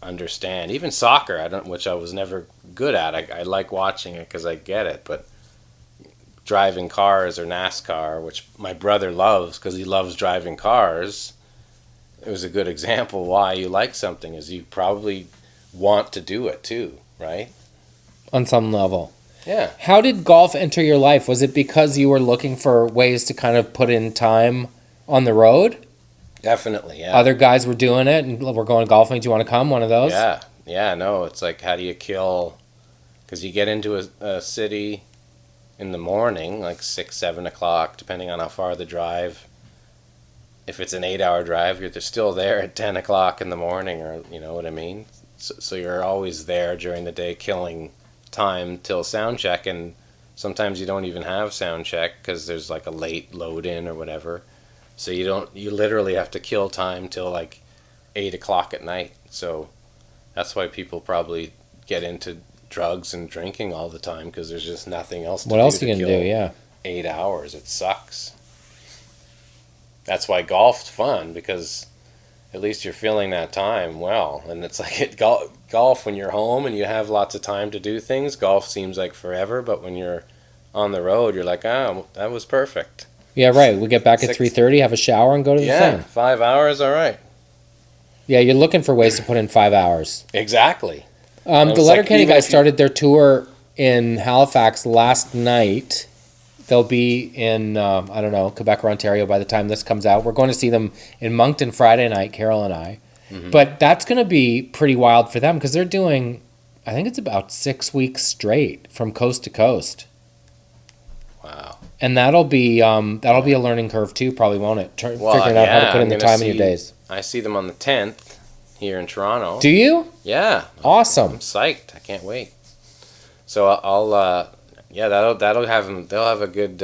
understand. Even soccer, which I was never good at. I like watching it because I get it, but driving cars or NASCAR, which my brother loves because he loves driving cars, it was a good example why you like something is you probably want to do it too, right? On some level. Yeah. How did golf enter your life? Was it because you were looking for ways to kind of put in time on the road? Definitely, yeah. Other guys were doing it and we're going golfing. Do you want to come? One of those? Yeah, no, it's like how do you kill... Because you get into a city in the morning, like 6, 7 o'clock, depending on how far the drive. If it's an 8-hour drive, you're still there at 10 o'clock in the morning, or you know what I mean? So you're always there during the day killing time till sound check, and sometimes you don't even have sound check because there's like a late load in or whatever. So you literally have to kill time till like 8 o'clock at night. So that's why people probably get into drugs and drinking all the time because there's just nothing else to do. What else to are you going to do? Yeah. 8 hours. It sucks. That's why golf's fun, because at least you're feeling that time well. And it's like golf, when you're home and you have lots of time to do things, golf seems like forever. But when you're on the road, you're like, oh, that was perfect. Yeah, right. We get back at 3:30, have a shower, and go to the thing. 5 hours, all right. Yeah, you're looking for ways to put in 5 hours. Exactly. The Letterkenny guys started their tour in Halifax last night. They'll be in, I don't know, Quebec or Ontario by the time this comes out. We're going to see them in Moncton Friday night, Carol and I. Mm-hmm. But that's going to be pretty wild for them because they're doing, I think it's about 6 weeks straight from coast to coast. Wow. And that'll be a learning curve too, probably, won't it? Figuring out how to put in the time in your days. I see them on the 10th here in Toronto. Do you? Yeah. Awesome. I'm psyched. I can't wait. So I'll that'll have them. They'll have a good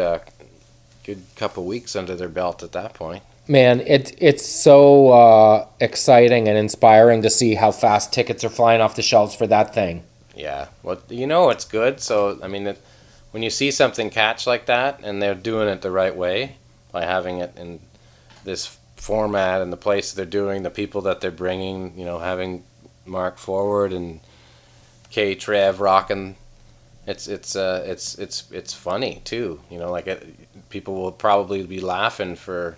couple weeks under their belt at that point. Man, it's so exciting and inspiring to see how fast tickets are flying off the shelves for that thing. Yeah. Well, it's good. So I mean, when you see something catch like that, and they're doing it the right way by having it in this format and the place they're doing, the people that they're bringing, having Mark Forward and K Trev rocking. It's funny too, people will probably be laughing for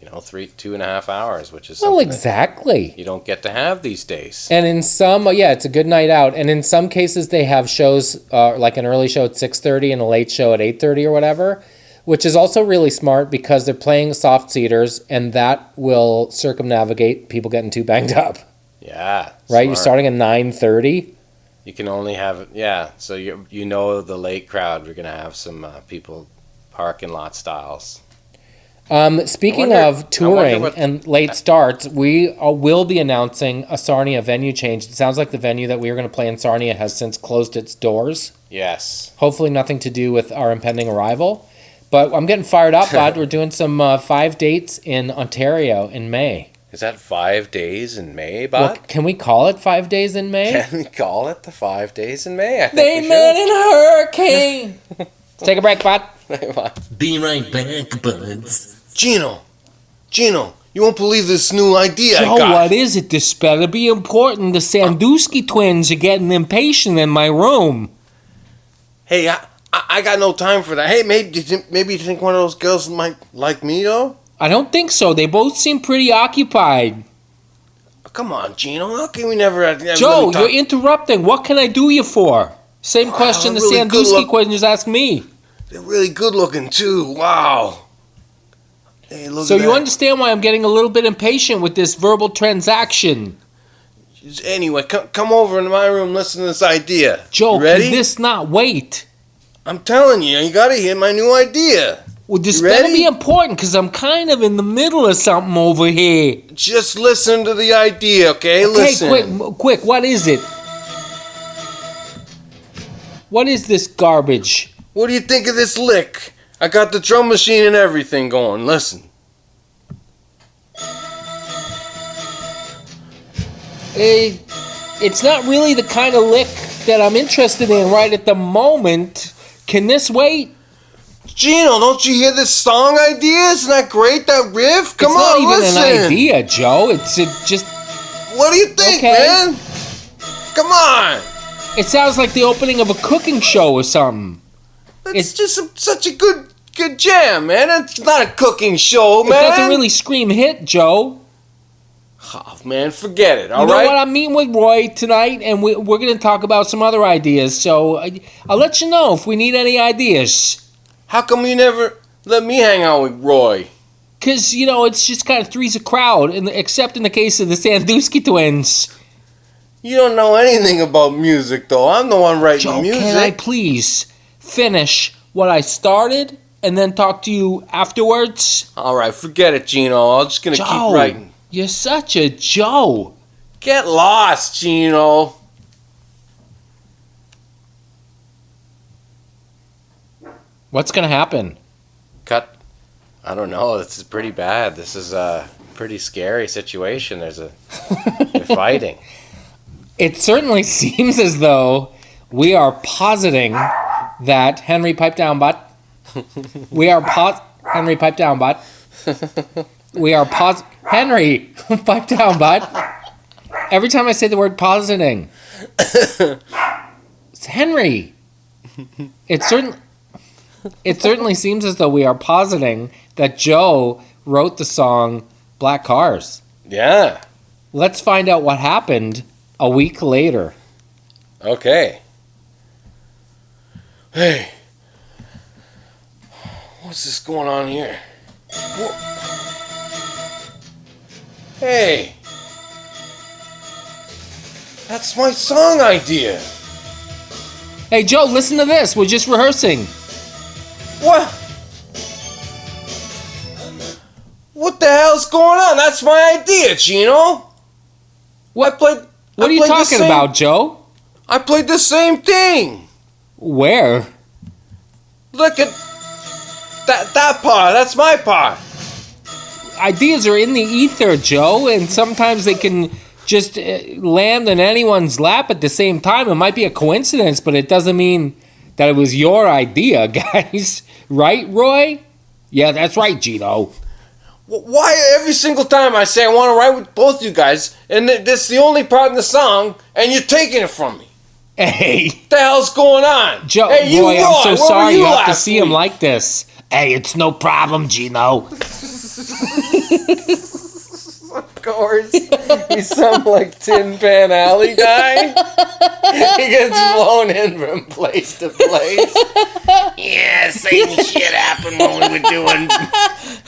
2.5 hours, which is exactly you don't get to have these days. And in some, it's a good night out, and in some cases they have shows like an early show at 6:30 and a late show at 8:30 or whatever, which is also really smart because they're playing soft seaters, and that will circumnavigate people getting too banged up. Yeah, right. Smart. You're starting at 9:30. You can only have so the late crowd. We're gonna have some people parking lot styles. Speaking of touring and late starts, we will be announcing a Sarnia venue change. It sounds like the venue that we were going to play in Sarnia has since closed its doors. Yes. Hopefully nothing to do with our impending arrival. But I'm getting fired up, bud. We're doing some 5 dates in Ontario in May. Is that 5 days in May, bud? Well, can we call it 5 days in May? Can we call it the 5 days in May? I think they met in a hurricane. Let's take a break, bud. Be right back, buds. Gino, you won't believe this new idea I got. Joe, what is it? This better be important. The Sandusky twins are getting impatient in my room. Hey, I got no time for that. Hey, maybe you think one of those girls might like me, though? I don't think so. They both seem pretty occupied. Come on, Gino. How can we never... Joe, you're interrupting. What can I do you for? Same question the really Sandusky twins asked me. They're really good looking, too. Wow. Hey, look so at you that. understand why I'm getting a little bit impatient with this verbal transaction. Anyway, come over into my room and listen to this idea. Joe, ready? Can this not wait? I'm telling you gotta hear my new idea. Well, this better be important because I'm kind of in the middle of something over here. Just listen to the idea, okay? Listen. Quick, what is it? What is this garbage? What do you think of this lick? I got the drum machine and everything going. Listen. It's not really the kind of lick that I'm interested in right at the moment. Can this wait? Gino, don't you hear this song idea? Isn't that great, that riff? Come on, listen. It's not even an idea, Joe. It's just... What do you think, man? Come on. It sounds like the opening of a cooking show or something. It's just such a good jam, man. It's not a cooking show, man. It doesn't really scream hit, Joe. Oh, man, forget it, all right? You know what? I'm meeting with Roy tonight, and we're going to talk about some other ideas. So I'll let you know if we need any ideas. How come you never let me hang out with Roy? Because, it's just kind of three's a crowd, except in the case of the Sandusky twins. You don't know anything about music, though. I'm the one writing Joe, music. Can I please finish what I started and then talk to you afterwards? All right, forget it, Gino. I'm just going to keep writing. You're such a Joe. Get lost, Gino. What's going to happen? Cut. I don't know. This is pretty bad. This is a pretty scary situation. They're fighting. It certainly seems as though we are positing that Henry, pipe down, butt. Henry, pipe down, butt. We are Henry, pipe down, bud. Every time I say the word positing. It's Henry. It certainly seems as though we are positing that Joe wrote the song Black Cars. Yeah. Let's find out what happened a week later. Okay. Hey. What's this going on here? Hey. That's my song idea. Hey, Joe, listen to this. We're just rehearsing. What? What the hell's going on? That's my idea, Gino. What are you talking about, Joe? I played the same thing. Where? Look at that part. That's my part. Ideas are in the ether, Joe, and sometimes they can just land in anyone's lap at the same time. It might be a coincidence, but it doesn't mean that it was your idea, guys. Right, Roy? Yeah, that's right, Gino. Why every single time I say I want to write with both you guys, and this is the only part in the song, and you're taking it from me? Hey. What the hell's going on? Joe, hey, Roy, I'm so sorry you have to see week? him like this. Hey, it's no problem, Gino. Of course. You sound like Tin Pan Alley guy. He gets flown in from place to place. Yeah, same shit happened when we were doing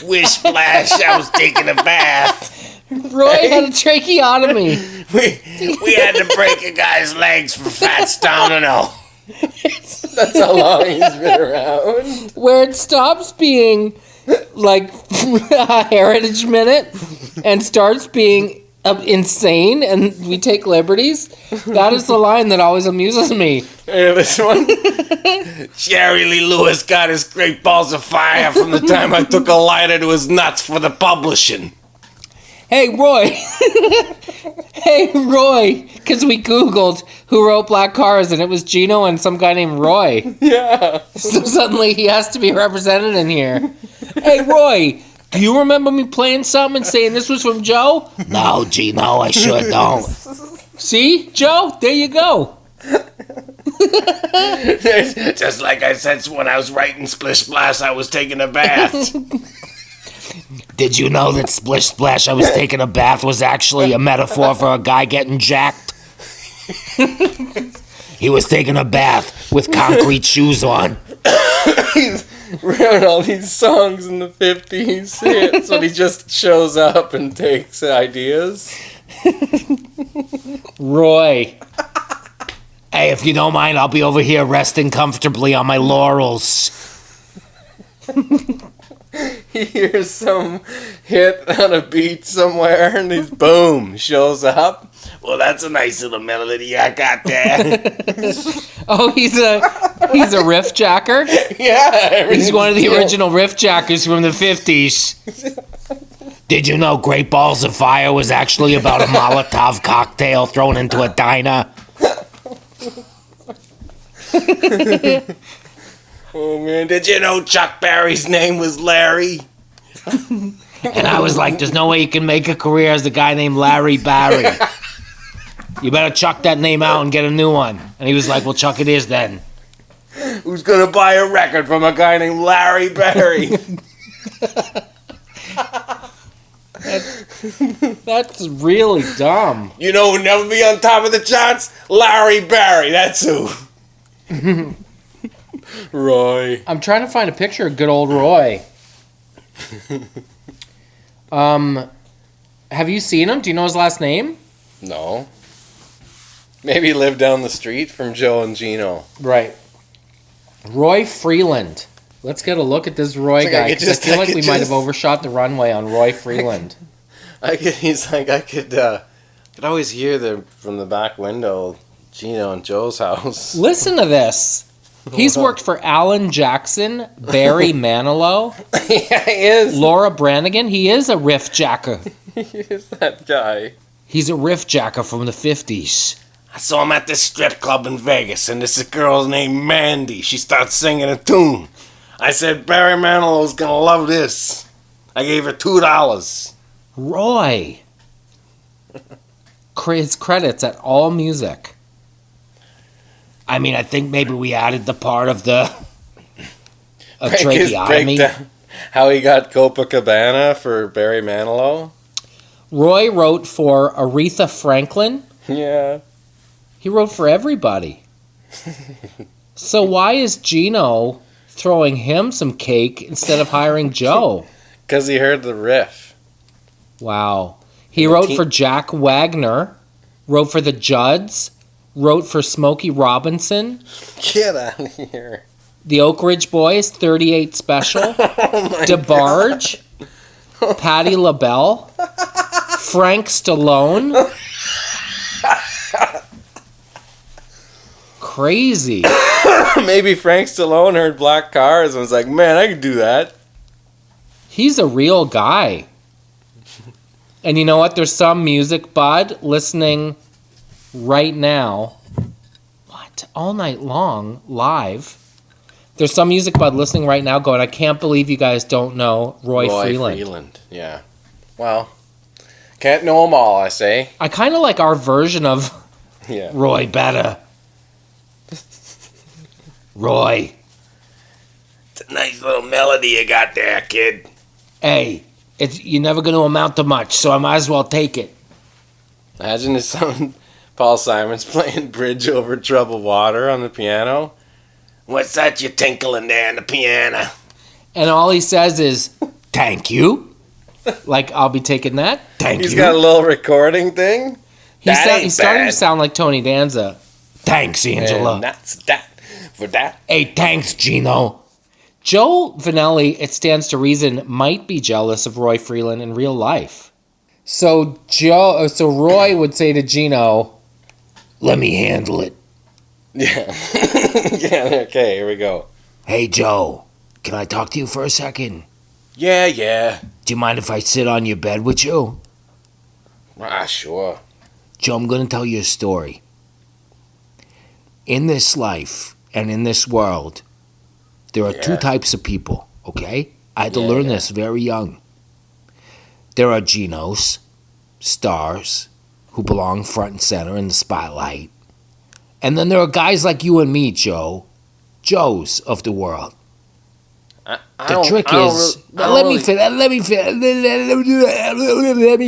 Wish Splash. I was taking a bath. Roy had a tracheotomy. We had to break a guy's legs for Fats Domino. That's how long he's been around. Where it stops being like a Heritage Minute and starts being insane and we take liberties. That is the line that always amuses me. Hey, this one. Jerry Lee Lewis got his great balls of fire from the time I took a lighter to his nuts for the publishing. Hey, Roy. Hey, Roy. Because we Googled who wrote Black Cars, and it was Gino and some guy named Roy. Yeah. So suddenly he has to be represented in here. Hey, Roy. Do you remember me playing something and saying this was from Joe? No, Gino, I sure don't. See, Joe? There you go. Just like I said when I was writing Splish Splash, I was taking a bath. Did you know that Splish Splash, I was taking a bath, was actually a metaphor for a guy getting jacked? He was taking a bath with concrete shoes on. He's wrote all these songs in the 50s hits when he just shows up and takes ideas. Roy. Hey, if you don't mind, I'll be over here resting comfortably on my laurels. He hears some hit on a beat somewhere and he's boom, shows up. Well, that's a nice little melody I got there. Oh, he's a riff jacker? Yeah. He's one of the original riff jackers from the 50s. Did you know Great Balls of Fire was actually about a Molotov cocktail thrown into a diner? Oh, man. Did you know Chuck Berry's name was Larry? And I was like, there's no way you can make a career as a guy named Larry Barry. You better chuck that name out and get a new one. And he was like, well, chuck it is then. Who's gonna buy a record from a guy named Larry Berry? That's really dumb. You know who'll never be on top of the charts? Larry Berry, that's who. Roy. I'm trying to find a picture of good old Roy. Have you seen him? Do you know his last name? No. Maybe he lived down the street from Joe and Gino. Right. Roy Freeland. Let's get a look at this Roy guy, because I feel like we might have overshot the runway on Roy Freeland. I could always hear from the back window Gino and Joe's house. Listen to this. He's worked for Alan Jackson, Barry Manilow, Yeah, he is. Laura Branigan. He is a riff jacker. He is that guy. He's a riff jacker from the 50s. I saw him at this strip club in Vegas, and this girl named Mandy. She starts singing a tune. I said, Barry Manilow's gonna love this. I gave her $2. Roy. His credits at All Music. I mean, I think maybe we added the part of the His tracheotomy. breakdown. How he got Copacabana for Barry Manilow. Roy wrote for Aretha Franklin. Yeah. He wrote for everybody. So why is Gino throwing him some cake instead of hiring Joe? Because he heard the riff. Wow. He wrote for Jack Wagner, wrote for the Judds, wrote for Smokey Robinson, Get out of here. the Oak Ridge Boys, 38 Special, DeBarge, Patti LaBelle, Frank Stallone. Crazy. Maybe Frank Stallone heard Black Cars and was like, man, I could do that. He's a real guy. And you know what? There's some music bud listening right now. What? All night long, live. There's some music bud listening right now going, I can't believe you guys don't know Roy Freeland. Yeah. Well, can't know them all, I say. I kind of like our version of Yeah. Roy better. Roy. It's a nice little melody you got there, kid. Hey, you're never going to amount to much, so I might as well take it. Imagine his son, Paul Simon's playing Bridge Over Troubled Water on the piano. What's that you tinkling there on the piano? And all he says is, thank you. Like, I'll be taking that. Thank He's you. got a little recording thing. He's ain't starting to bad. sound like Tony Danza. Thanks, Angela. And that's that for that. Hey, thanks, Gino. Joe Vanelli, it stands to reason, might be jealous of Roy Freeland in real life. So Roy would say to Gino, Let me handle it. Yeah. Yeah, okay, here we go. Hey, Joe, can I talk to you for a second? Yeah. Do you mind if I sit on your bed with you? Ah, sure. Joe, I'm going to tell you a story. In this life and in this world, there are two types of people, okay? I had to learn this very young. There are Ginos, stars, who belong front and center in the spotlight. And then there are guys like you and me, Joe. Joes of the world. The trick is... Let me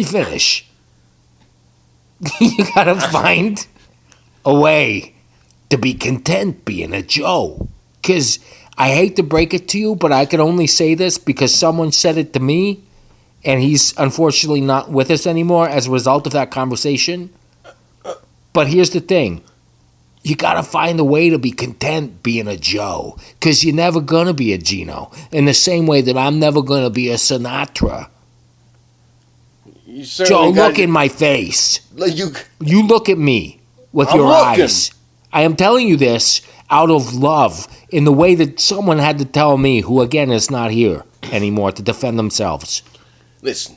finish. You gotta find a way to be content being a Joe. Because I hate to break it to you, but I can only say this because someone said it to me, and he's unfortunately not with us anymore as a result of that conversation. But here's the thing. You gotta find a way to be content being a Joe. Because you're never gonna be a Gino. In the same way that I'm never gonna be a Sinatra. Joe, look in my face. You look at me with your eyes. I am telling you this out of love in the way that someone had to tell me, who again is not here anymore to defend themselves. Listen,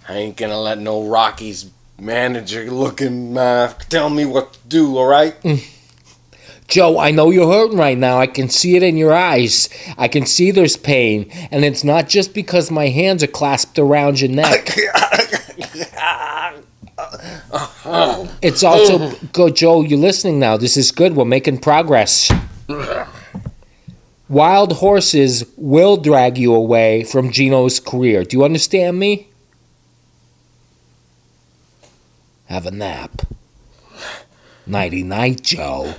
I ain't gonna let no Rockies manager looking tell me what to do, all right? Joe, I know you're hurting right now. I can see it in your eyes. I can see there's pain. And it's not just because my hands are clasped around your neck. It's also good, Joe, you're listening now. This is good. We're making progress. Wild horses will drag you away from Gino's career. Do you understand me? Have a nap. Nighty-night, Joe.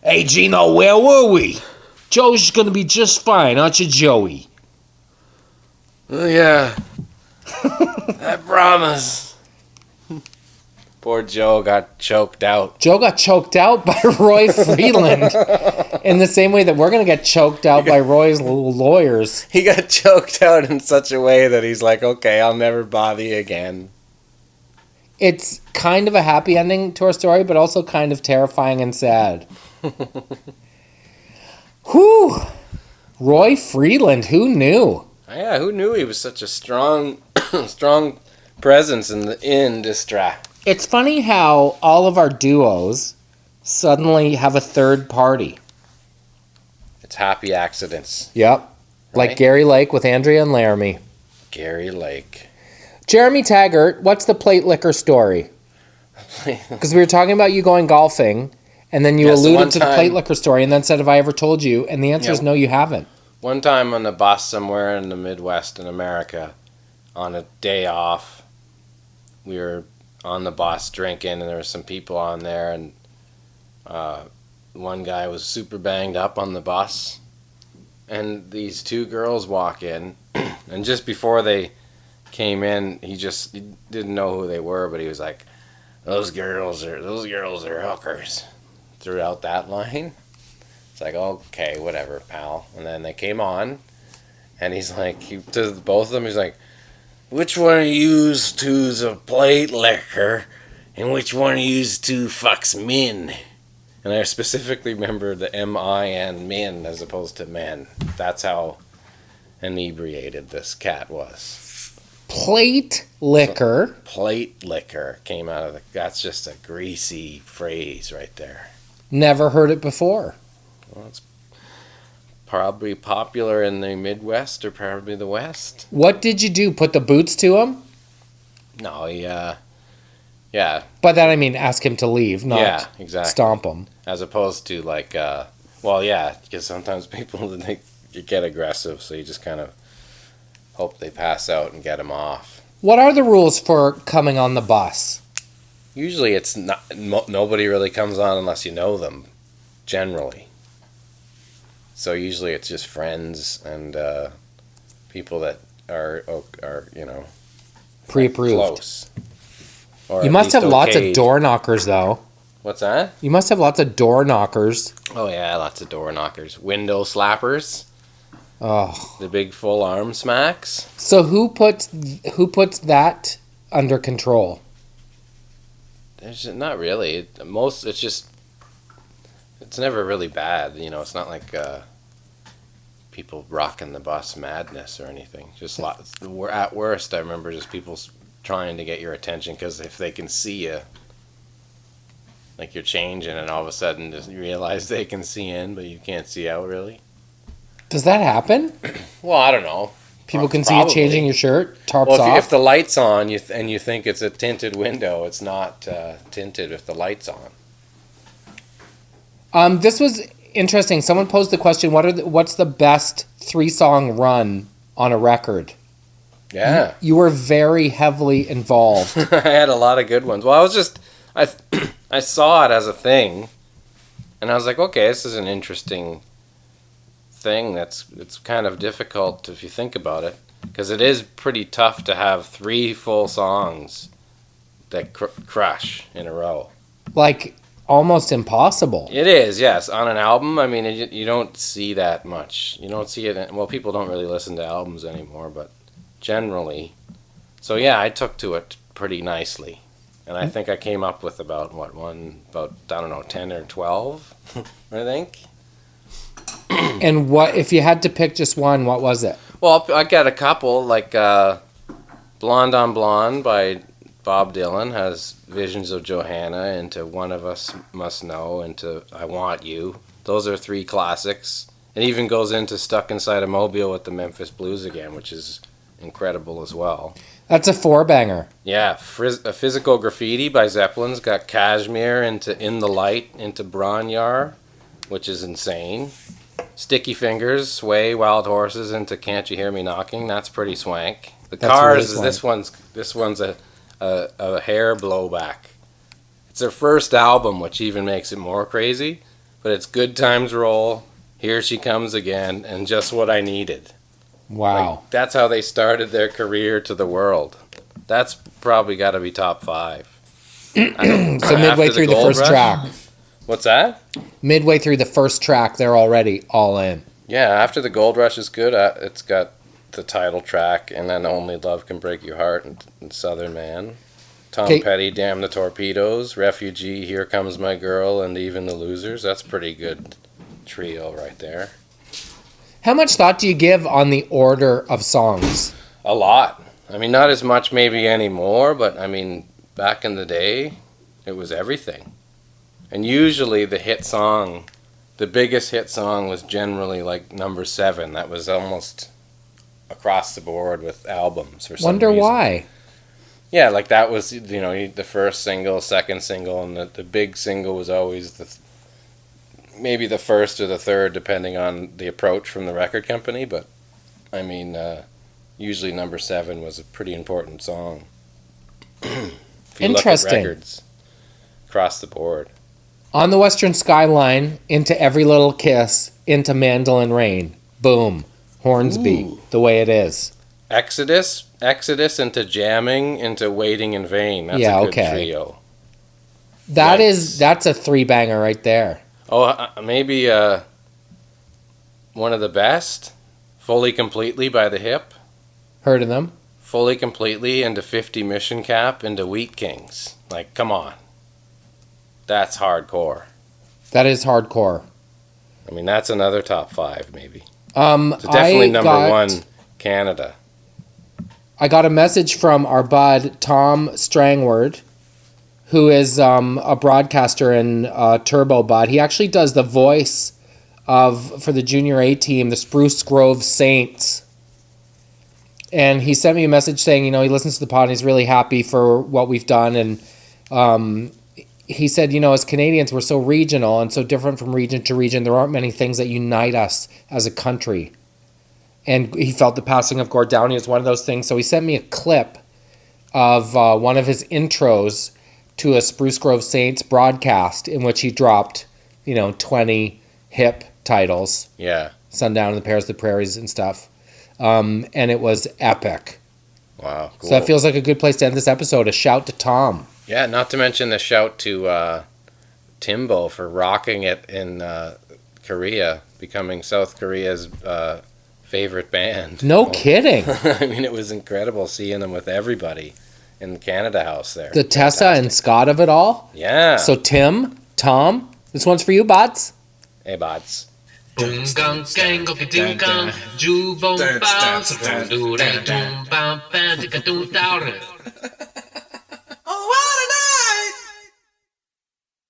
Hey, Gino, where were we? Joe's gonna be just fine, aren't you, Joey? Yeah. I promise. Poor Joe got choked out. Joe got choked out by Roy Freeland in the same way that we're going to get choked out by Roy's lawyers. He got choked out in such a way that he's like, okay, I'll never bother you again. It's kind of a happy ending to our story, but also kind of terrifying and sad. Whew. Roy Freeland, who knew? Yeah, who knew he was such a strong presence in the industry? It's funny how all of our duos suddenly have a third party. It's happy accidents. Yep. Like Right? Gary Lake with Andrea and Laramie. Gary Lake. Jeremy Taggart, what's the plate liquor story? Because we were talking about you going golfing, and then you Yes, alluded one to the time- plate liquor story, and then said, have I ever told you? And the answer is Yeah. no, you haven't. One time on a bus somewhere in the Midwest in America, on a day off, we were on the bus drinking, and there were some people on there, and one guy was super banged up on the bus, and these two girls walk in, and just before they came in, he didn't know who they were, but he was like, those girls are hookers, throughout that line. It's like, okay, whatever, pal. And then they came on, and he's like, to both of them, he's like, which one of yous two's a plate liquor, and which one of yous two fucks min? And I specifically remember the M-I-N, min, as opposed to men. That's how inebriated this cat was. Plate liquor. Plate liquor came out of that's just a greasy phrase right there. Never heard it before. Well, it's probably popular in the Midwest or probably the West. What did you do? Put the boots to him? No, yeah, By that I mean ask him to leave, not yeah, exactly. stomp him. As opposed to like, well, yeah, because sometimes people they get aggressive, so you just kind of hope they pass out and get them off. What are the rules for coming on the bus? Usually, it's not nobody really comes on unless you know them, generally. So usually it's just friends and people that are Pre-approved. close. Or You at must least have lots of okayed. door knockers, though. What's that? You must have lots of door knockers. Oh yeah, lots of door knockers, window slappers, Oh, the big full arm smacks. so who puts that under control? There's not really. It's just. It's never really bad, It's not like people rocking the bus madness or anything. Just lots. At worst, I remember just people trying to get your attention because if they can see you, like you're changing, and all of a sudden just you realize they can see in, but you can't see out really. Does that happen? Well, I don't know. People can see you Probably. changing your shirt, tarps Well, off. if the light's on, and you think it's a tinted window, it's not tinted if the light's on. This was interesting. Someone posed the question: what's the best 3-song run on a record? Yeah. You were very heavily involved. I had a lot of good ones. Well, I saw it as a thing, and I was like, okay, this is an interesting thing. It's kind of difficult if you think about it, because it is pretty tough to have 3 full songs that crush in a row. Like almost impossible. It is, yes, on an album. I mean, you don't see that much. You don't see it. Well, people don't really listen to albums anymore, but generally. So yeah, I took to it pretty nicely. And I think I came up with about 10 or 12, I think. And what if you had to pick just one? What was it? Well, I got a couple, like Blonde on Blonde by Bob Dylan has Visions of Johanna, into One of Us Must Know, into I Want You. Those are 3 classics. It even goes into Stuck Inside a Mobile with the Memphis Blues again, which is incredible as well. That's a 4-banger. Yeah, Physical Graffiti by Zeppelin's got Kashmir into In the Light, into Bronyar, which is insane. Sticky Fingers, Sway, Wild Horses into Can't You Hear Me Knocking. That's pretty swank. The That's Cars, really swank. this one's a hair blowback. It's their first album, which even makes it more crazy. But it's Good Times Roll, Here She Comes Again, and Just What I Needed. Wow. Like, that's how they started their career to the world. That's probably got to be top 5. So midway through the Gold first Rush? track. What's that? Midway through the first track, they're already all in. Yeah, After the Gold Rush is good. It's got the title track, and then Only Love Can Break Your Heart, and Southern Man. Tom Okay. Petty, Damn the Torpedoes. Refugee, Here Comes My Girl, and Even the Losers. That's pretty good trio right there. How much thought do you give on the order of songs? A lot. I mean, not as much maybe anymore, but I mean, back in the day, it was everything. And usually the hit song the biggest hit song was generally like number 7. That was almost across the board with albums for some Wonder reason. why. Yeah, like that was, the first single, second single, and the big single was always maybe the first or the third, depending on the approach from the record company. But, I mean, usually number 7 was a pretty important song. If you Interesting. Look at records across the board. On the Western Skyline, Into Every Little Kiss, into Mandolin Rain. Boom. Hornsby, Ooh. the way it is. Exodus into Jamming, into Waiting in Vain. That's Yeah, a good okay. trio. That's a 3-banger right there. Oh, maybe one of the best, Fully Completely by The Hip. Heard of them? Fully Completely, into 50 Mission Cap, into Wheat Kings. Like, come on. That's hardcore. That is hardcore. I mean, that's another top 5, maybe. So definitely number 1, Canada. I got a message from our bud, Tom Strangward, who is a broadcaster in Turbo Bud. He actually does the voice for the Junior A team, the Spruce Grove Saints. And he sent me a message saying, he listens to the pod and he's really happy for what we've done. And he said, as Canadians, we're so regional and so different from region to region. There aren't many things that unite us as a country. And he felt the passing of Gord Downey was one of those things. So he sent me a clip of one of his intros to a Spruce Grove Saints broadcast in which he dropped, 20 hip titles. Yeah. Sundown and the Pears, the Prairies and stuff. And it was epic. Wow, cool. So that feels like a good place to end this episode. A shout to Tom. Yeah, not to mention the shout to Timbo for rocking it in Korea, becoming South Korea's favorite band. No kidding. I mean, it was incredible seeing them with everybody in the Canada House there. The Tessa and Scott of it all. Yeah. So Tom, this one's for you, Bots. Hey, Bots. Boom gong gang go do gong ju bong bao so do do bam bam tika do